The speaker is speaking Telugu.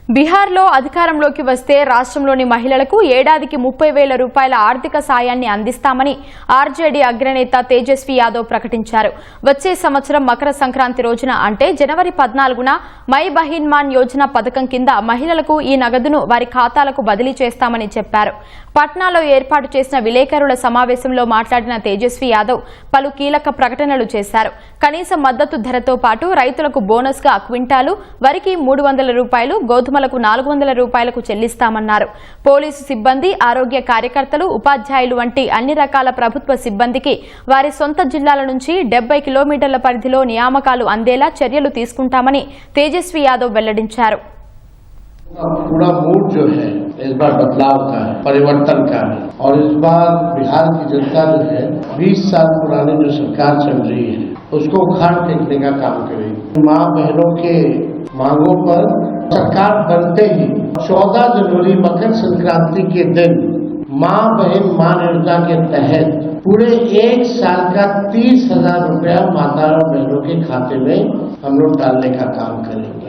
బీహార్లో అధికారంలోకి వస్తే రాష్ట్రంలోని మహిళలకు ఏడాదికి 30,000 రూపాయల ఆర్థిక సాయాన్ని అందిస్తామని ఆర్జేడీ అగ్రనేత తేజస్వి యాదవ్ ప్రకటించారు. వచ్చే సంవత్సరం మకర సంక్రాంతి రోజున అంటే జనవరి 14న మై బహిన్ మాన్ యోజన పథకం కింద మహిళలకు ఈ నగదును వారి ఖాతాలకు బదిలీ చేస్తామని చెప్పారు. పట్నాలో ఏర్పాటు చేసిన విలేకరుల సమావేశంలో మాట్లాడిన తేజస్వి యాదవ్ పలు కీలక ప్రకటనలు చేశారు. కనీస మద్దతు ధరతో పాటు రైతులకు బోనస్గా క్వింటాలు వరికి 300 రూపాయలు, గోధుమలకు 400 రూపాయలకు చెల్లిస్తామన్నారు. పోలీసు సిబ్బంది, ఆరోగ్య కార్యకర్తలు, ఉపాధ్యాయులు వంటి అన్ని రకాల ప్రభుత్వ సిబ్బందికి వారి సొంత జిల్లాల నుంచి 70 కిలోమీటర్ల పరిధిలో నియామకాలు అందేలా చర్యలు తీసుకుంటామని తేజస్వి యాదవ్ వెల్లడించారు. पूरा मूड जो है इस बार बदलाव का है, परिवर्तन का है और इस बार बिहार की जनता जो है 20 साल पुरानी जो सरकार चल रही है उसको उखाड़ फेंकने का काम करेगी। माँ बहनों के मांगों पर सरकार बनते ही 14 जनवरी मकर संक्रांति के दिन माँ बहन मान योजना के तहत पूरे 1 साल का 30,000 रुपया माता और बहनों के खाते में हम लोग डालने का काम करेंगे।